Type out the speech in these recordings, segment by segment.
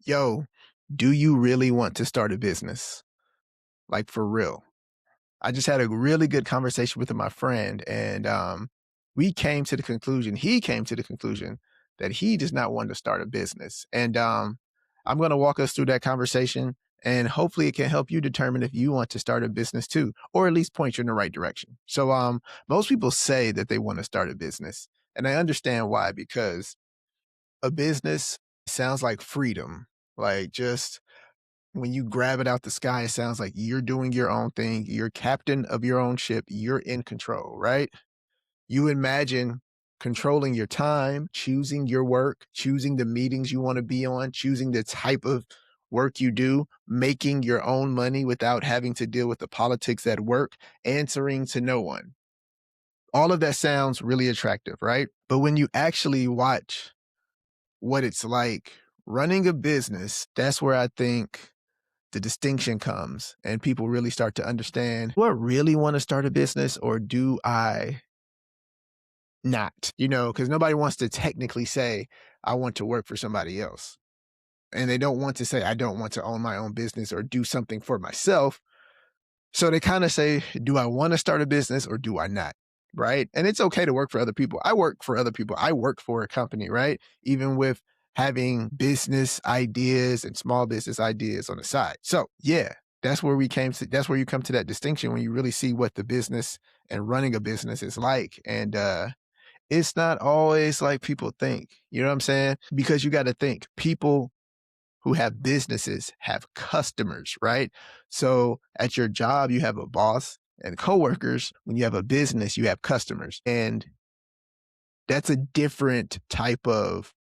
Yo, do you really want to start a business? Like for real. I just had a really good conversation with my friend and we came to the conclusion, he came to the conclusion that he does not want to start a business. And I'm going to walk us through that conversation and hopefully it can help you determine if you want to start a business too, or at least point you in the right direction. So most people say that they want to start a business and I understand why, because a business sounds like freedom, like just when you grab it out the sky, it sounds like you're doing your own thing. You're captain of your own ship. You're in control, right? You imagine controlling your time, choosing your work, choosing the meetings you want to be on, choosing the type of work you do, making your own money without having to deal with the politics at work, answering to no one. All of that sounds really attractive, right? But when you actually watch what it's like running a business, that's where I think the distinction comes and people really start to understand, do I really want to start a business or do I not? Because nobody wants to technically say, I want to work for somebody else. And they don't want to say, I don't want to own my own business or do something for myself. So they kind of say, do I want to start a business or do I not? Right. And it's okay to work for other people. I work for other people. I work for a company, right? Even with having business ideas and small business ideas on the side. So yeah, that's where you come to that distinction when you really see what the business and running a business is like. And it's not always like people think. You know what I'm saying? Because you got to think people who have businesses have customers, right? So at your job, you have a boss and coworkers. When you have a business, you have customers. And that's a different type of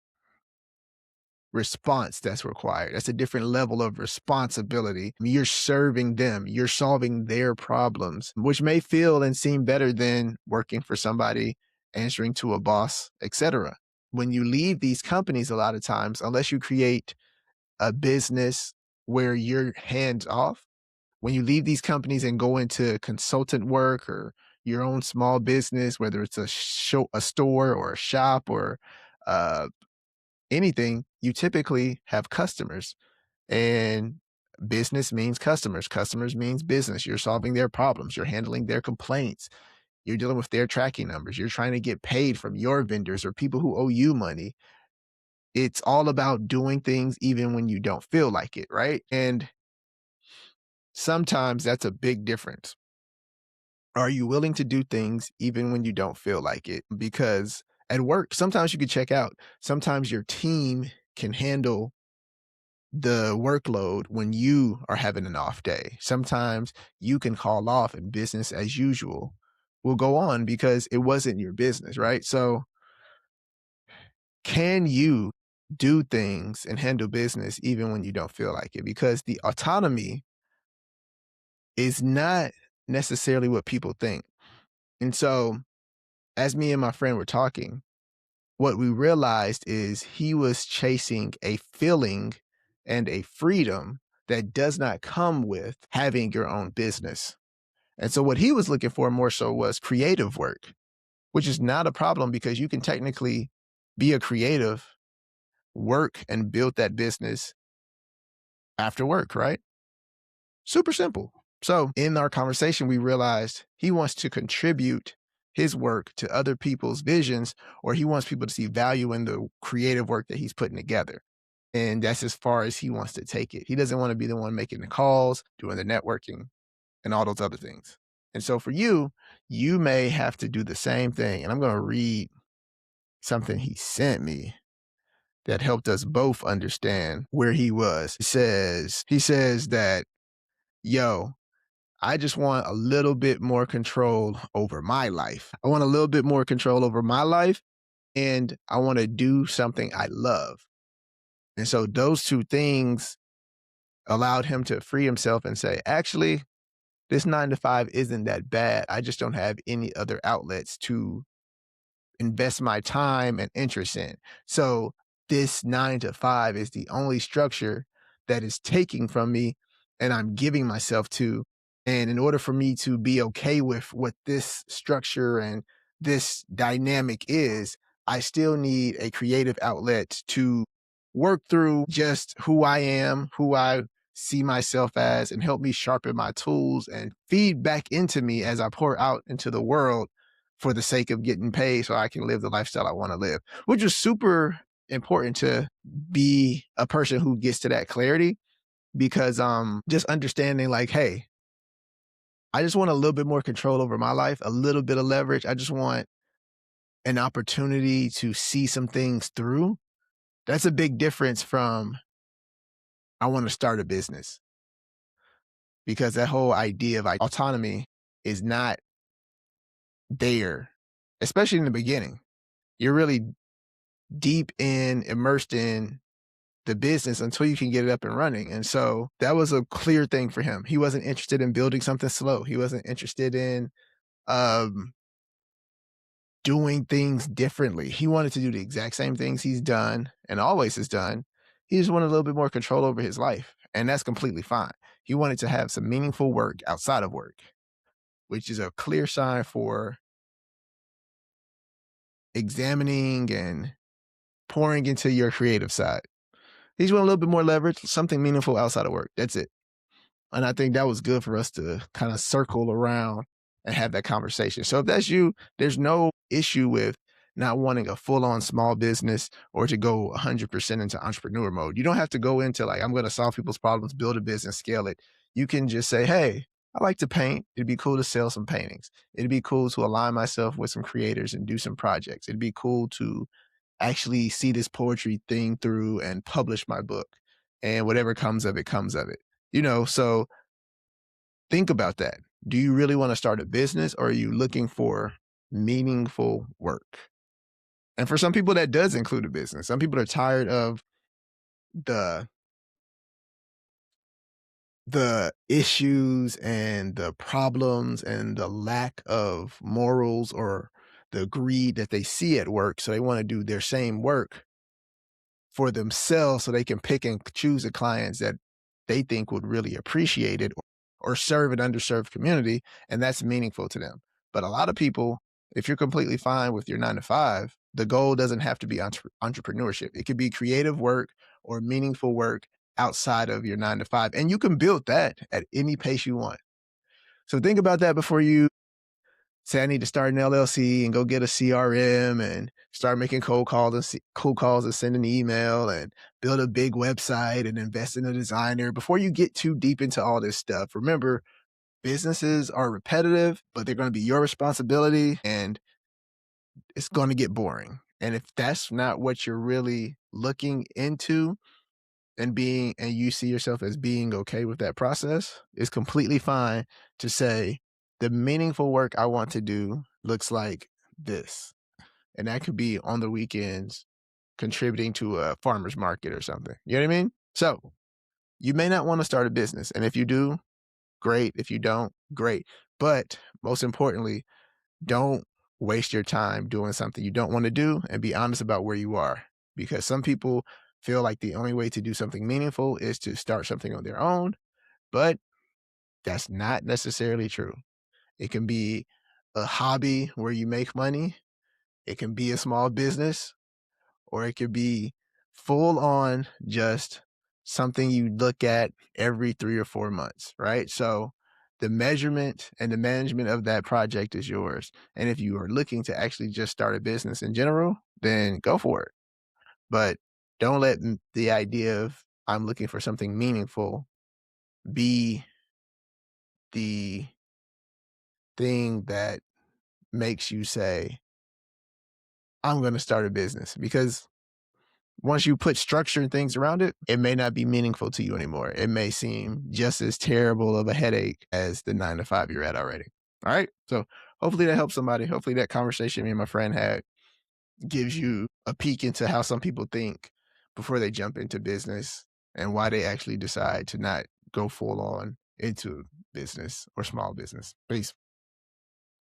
response that's required. That's a different level of responsibility. You're serving them, you're solving their problems, which may feel and seem better than working for somebody, answering to a boss, etc. When you leave these companies, a lot of times, unless you create a business where you're hands off, when you leave these companies and go into consultant work or your own small business, whether it's a store or a shop or uh, anything, you typically have customers. And business means customers. Customers means business. You're solving their problems. You're handling their complaints. You're dealing with their tracking numbers. You're trying to get paid from your vendors or people who owe you money. It's all about doing things even when you don't feel like it, right? And sometimes that's a big difference. Are you willing to do things even when you don't feel like it? Because at work, sometimes you can check out. Sometimes your team can handle the workload when you are having an off day. Sometimes you can call off and business as usual will go on because it wasn't your business, right? So, can you do things and handle business even when you don't feel like it? Because the autonomy is not necessarily what people think. And so, as me and my friend were talking, what we realized is he was chasing a feeling and a freedom that does not come with having your own business. And so what he was looking for more so was creative work, which is not a problem because you can technically be a creative, work and build that business after work, right? Super simple. So in our conversation, we realized he wants to contribute his work to other people's visions, or he wants people to see value in the creative work that he's putting together. And that's as far as he wants to take it. He doesn't want to be the one making the calls, doing the networking, and all those other things. And so for you, you may have to do the same thing. And I'm going to read something he sent me that helped us both understand where he was. He says that, yo, I just want a little bit more control over my life. I want a little bit more control over my life and I want to do something I love. And so those two things allowed him to free himself and say, actually, this 9 to 5 isn't that bad. I just don't have any other outlets to invest my time and interest in. So this 9 to 5 is the only structure that is taking from me and I'm giving myself to. And in order for me to be okay with what this structure and this dynamic is, I still need a creative outlet to work through just who I am, who I see myself as, and help me sharpen my tools and feed back into me as I pour out into the world for the sake of getting paid so I can live the lifestyle I want to live, which is super important to be a person who gets to that clarity because just understanding like, hey, I just want a little bit more control over my life, a little bit of leverage. I just want an opportunity to see some things through. That's a big difference from I want to start a business because that whole idea of like autonomy is not there, especially in the beginning. You're really deep in, immersed in the business until you can get it up and running. And so that was a clear thing for him. He wasn't interested in building something slow. He wasn't interested in um, doing things differently. He wanted to do the exact same things he's done and always has done. He just wanted a little bit more control over his life. And that's completely fine. He wanted to have some meaningful work outside of work, which is a clear sign for examining and pouring into your creative side. He just want a little bit more leverage, something meaningful outside of work. That's it. And I think that was good for us to kind of circle around and have that conversation. So if that's you, there's no issue with not wanting a full on small business or to go 100% into entrepreneur mode. You don't have to go into like, I'm going to solve people's problems, build a business, scale it. You can just say, hey, I like to paint. It'd be cool to sell some paintings. It'd be cool to align myself with some creators and do some projects. It'd be cool to actually see this poetry thing through and publish my book. And whatever comes of it, comes of it. So think about that. Do you really want to start a business or are you looking for meaningful work? And for some people, that does include a business. Some people are tired of the the issues and the problems and the lack of morals or the greed that they see at work. So they want to do their same work for themselves so they can pick and choose the clients that they think would really appreciate it or serve an underserved community, and that's meaningful to them. But a lot of people, if you're completely fine with your 9 to 5, the goal doesn't have to be entrepreneurship. It could be creative work or meaningful work outside of your 9 to 5, and you can build that at any pace you want. So think about that before you say I need to start an LLC and go get a CRM and start making cold calls and send an email and build a big website and invest in a designer. Before you get too deep into all this stuff, remember businesses are repetitive, but they're going to be your responsibility and it's going to get boring. And if that's not what you're really looking into and you see yourself as being okay with that process, it's completely fine to say the meaningful work I want to do looks like this. And that could be on the weekends contributing to a farmer's market or something. You know what I mean? So you may not want to start a business. And if you do, great. If you don't, great. But most importantly, don't waste your time doing something you don't want to do and be honest about where you are. Because some people feel like the only way to do something meaningful is to start something on their own, but that's not necessarily true. It can be a hobby where you make money, it can be a small business, or it could be full on just something you look at every 3 or 4 months, right? So the measurement and the management of that project is yours. And if you are looking to actually just start a business in general, then go for it. But don't let the idea of I'm looking for something meaningful be the thing that makes you say, I'm going to start a business. Because once you put structure and things around it, it may not be meaningful to you anymore. It may seem just as terrible of a headache as the 9 to 5 you're at already. All right. So hopefully that helps somebody. Hopefully that conversation me and my friend had gives you a peek into how some people think before they jump into business and why they actually decide to not go full on into business or small business. Peace.